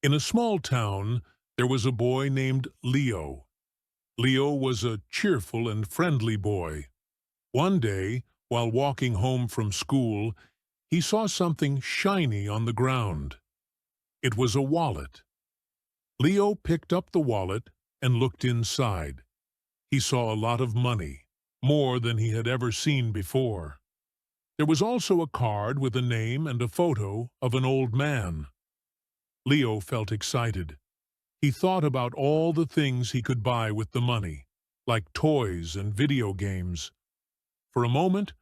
In a small town, there was a boy named Leo. Leo was a cheerful and friendly boy. One day, while walking home from school, he saw something shiny on the ground. It was a wallet. Leo picked up the wallet and looked inside. He saw a lot of money, more than he had ever seen before. There was also a card with a name and a photo of an old man. Leo felt excited. He thought about all the things he could buy with the money, like toys and video games. For a moment,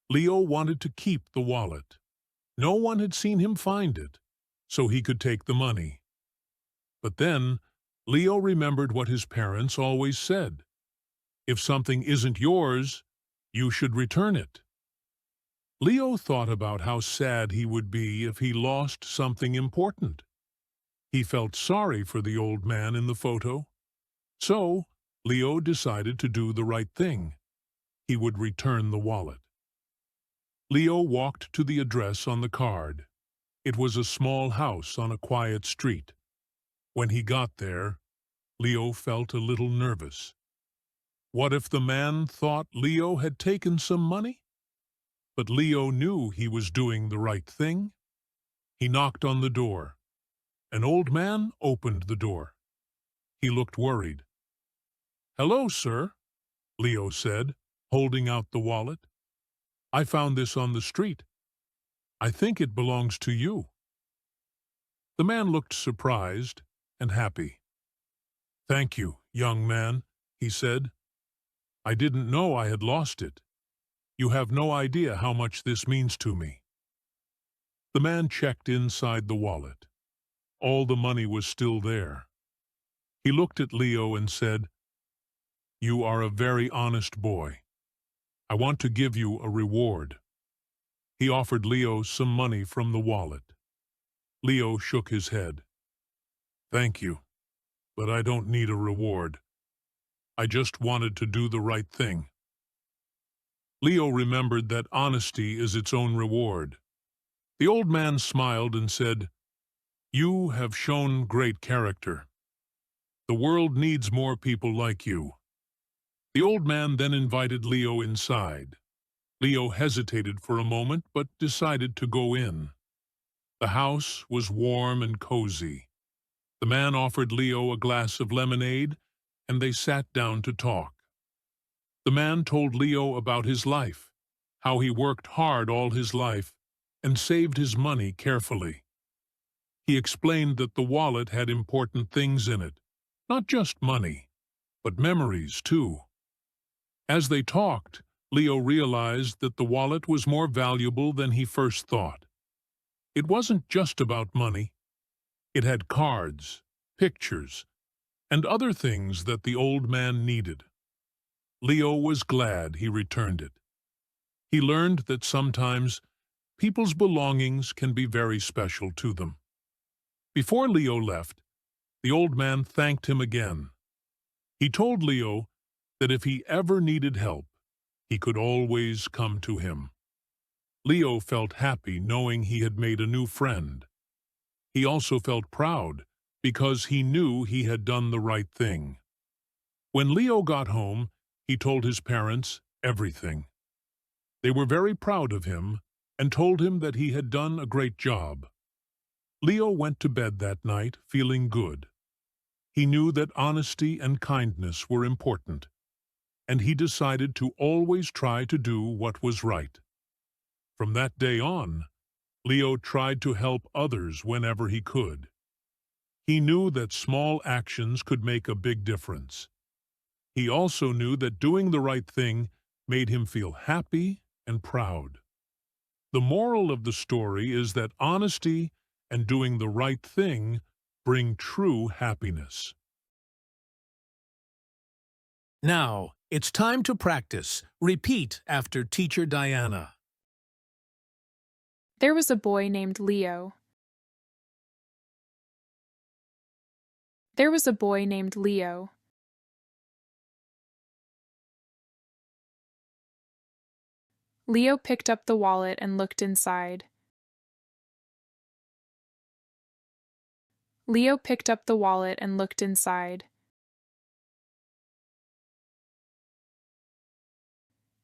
Leo wanted to keep the wallet. No one had seen him find it, so he could take the money. But then, Leo remembered what his parents always said. If something isn't yours, you should return it. Leo thought about how sad he would be if he lost something important. He felt sorry for the old man in the photo. So, Leo decided to do the right thing. He would return the wallet. Leo walked to the address on the card. It was a small house on a quiet street. When he got there, Leo felt a little nervous. What if the man thought Leo had taken some money? But Leo knew he was doing the right thing. He knocked on the door. An old man opened the door. He looked worried. "Hello, sir," Leo said, holding out the wallet. "I found this on the street. I think it belongs to you." The man looked surprised and happy. "Thank you, young man," he said. "I didn't know I had lost it. You have no idea how much this means to me." The man checked inside the wallet. All the money was still there. He looked at Leo and said, "You are a very honest boy. I want to give you a reward." He offered Leo some money from the wallet. Leo shook his head. "Thank you, but I don't need a reward. I just wanted to do the right thing." Leo remembered that honesty is its own reward. The old man smiled and said, "You have shown great character. The world needs more people like you." The old man then invited Leo inside. Leo hesitated for a moment but decided to go in. The house was warm and cozy. The man offered Leo a glass of lemonade, and they sat down to talk. The man told Leo about his life, how he worked hard all his life and saved his money carefully. He explained that the wallet had important things in it, not just money, but memories too. As they talked, Leo realized that the wallet was more valuable than he first thought. It wasn't just about money. It had cards, pictures, and other things that the old man needed. Leo was glad he returned it. He learned that sometimes people's belongings can be very special to them. Before Leo left, the old man thanked him again. He told Leo that if he ever needed help, he could always come to him. Leo felt happy knowing he had made a new friend. He also felt proud because he knew he had done the right thing. When Leo got home, he told his parents everything. They were very proud of him and told him that he had done a great job. Leo went to bed that night feeling good. He knew that honesty and kindness were important, and he decided to always try to do what was right. From that day on, Leo tried to help others whenever he could. He knew that small actions could make a big difference. He also knew that doing the right thing made him feel happy and proud. The moral of the story is that honesty and doing the right thing bring true happiness. Now, it's time to practice. Repeat after Teacher Diana. There was a boy named Leo. There was a boy named Leo. Leo picked up the wallet and looked inside. Leo picked up the wallet and looked inside.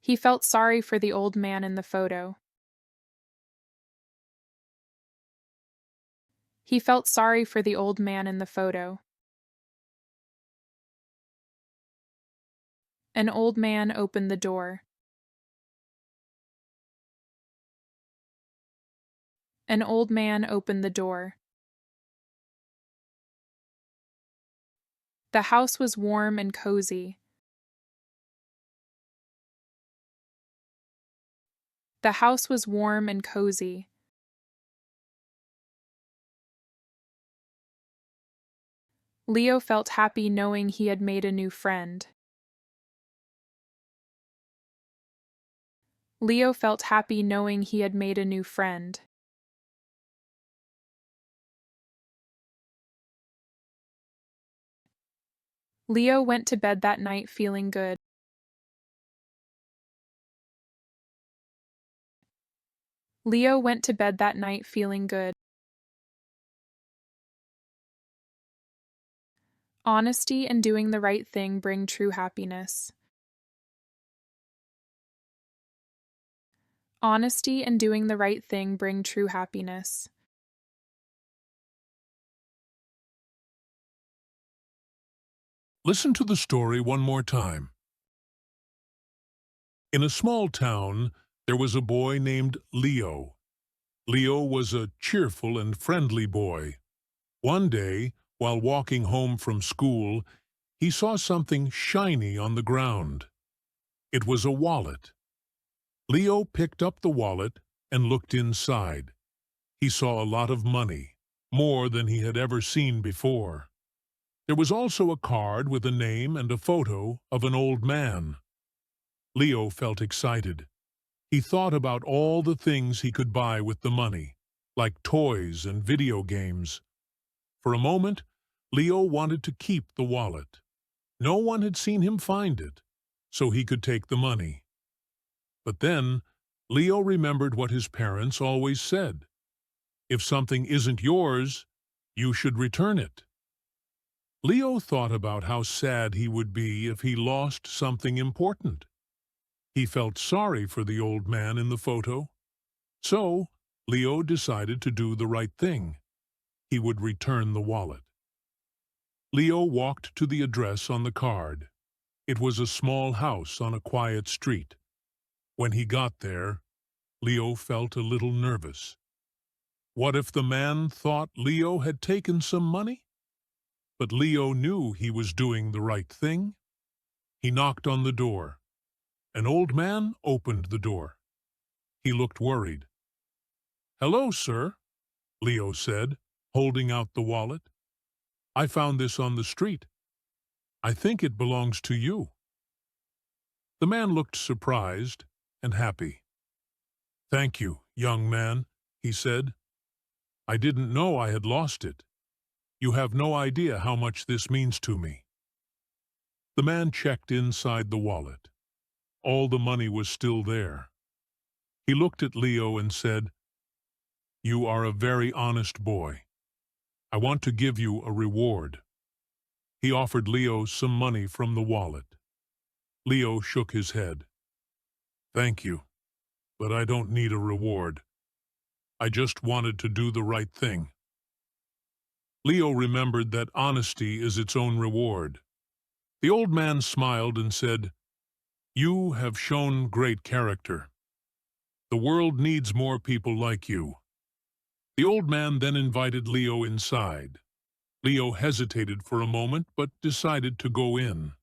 He felt sorry for the old man in the photo. He felt sorry for the old man in the photo. An old man opened the door. An old man opened the door. The house was warm and cozy. The house was warm and cozy. Leo felt happy knowing he had made a new friend. Leo felt happy knowing he had made a new friend. Leo went to bed that night feeling good. Leo went to bed that night feeling good. Honesty and doing the right thing bring true happiness. Honesty and doing the right thing bring true happiness. Listen to the story one more time. In a small town, there was a boy named Leo. Leo was a cheerful and friendly boy. One day, while walking home from school, he saw something shiny on the ground. It was a wallet. Leo picked up the wallet and looked inside. He saw a lot of money, more than he had ever seen before. There was also a card with a name and a photo of an old man. Leo felt excited. He thought about all the things he could buy with the money, like toys and video games. For a moment, Leo wanted to keep the wallet. No one had seen him find it, so he could take the money. But then, Leo remembered what his parents always said. If something isn't yours, you should return it. Leo thought about how sad he would be if he lost something important. He felt sorry for the old man in the photo. So, Leo decided to do the right thing. He would return the wallet. Leo walked to the address on the card. It was a small house on a quiet street. When he got there, Leo felt a little nervous. What if the man thought Leo had taken some money? But Leo knew he was doing the right thing. He knocked on the door. An old man opened the door. He looked worried. "Hello, sir," Leo said, holding out the wallet. "I found this on the street. I think it belongs to you." The man looked surprised and happy. "Thank you, young man," he said. "I didn't know I had lost it. You have no idea how much this means to me." The man checked inside the wallet. All the money was still there. He looked at Leo and said, "You are a very honest boy. I want to give you a reward." He offered Leo some money from the wallet. Leo shook his head. "Thank you, but I don't need a reward. I just wanted to do the right thing." Leo remembered that honesty is its own reward. The old man smiled and said, "You have shown great character. The world needs more people like you." The old man then invited Leo inside. Leo hesitated for a moment but decided to go in.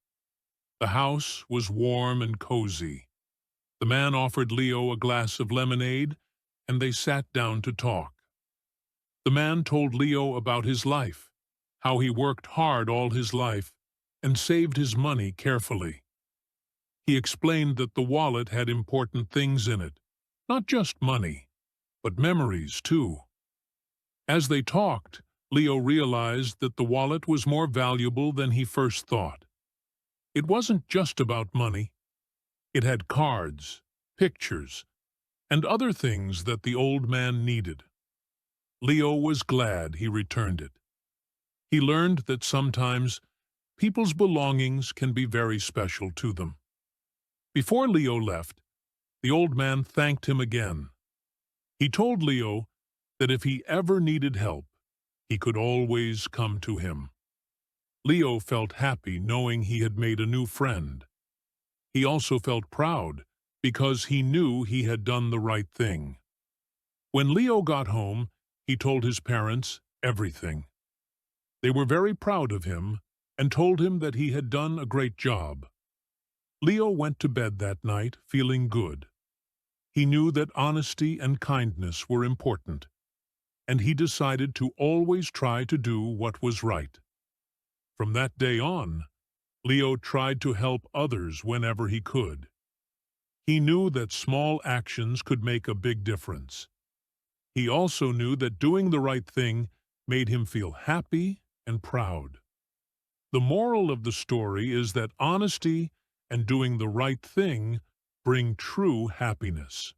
The house was warm and cozy. The man offered Leo a glass of lemonade, and they sat down to talk. The man told Leo about his life, how he worked hard all his life and saved his money carefully. He explained that the wallet had important things in it, not just money, but memories too. As they talked, Leo realized that the wallet was more valuable than he first thought. It wasn't just about money. It had cards, pictures, and other things that the old man needed. Leo was glad he returned it. He learned that sometimes people's belongings can be very special to them. Before Leo left, the old man thanked him again. He told Leo that if he ever needed help, he could always come to him. Leo felt happy knowing he had made a new friend. He also felt proud because he knew he had done the right thing. When Leo got home, he told his parents everything. They were very proud of him and told him that he had done a great job. Leo went to bed that night feeling good. He knew that honesty and kindness were important, and he decided to always try to do what was right. From that day on, Leo tried to help others whenever he could. He knew that small actions could make a big difference. He also knew that doing the right thing made him feel happy and proud. The moral of the story is that honesty and doing the right thing bring true happiness.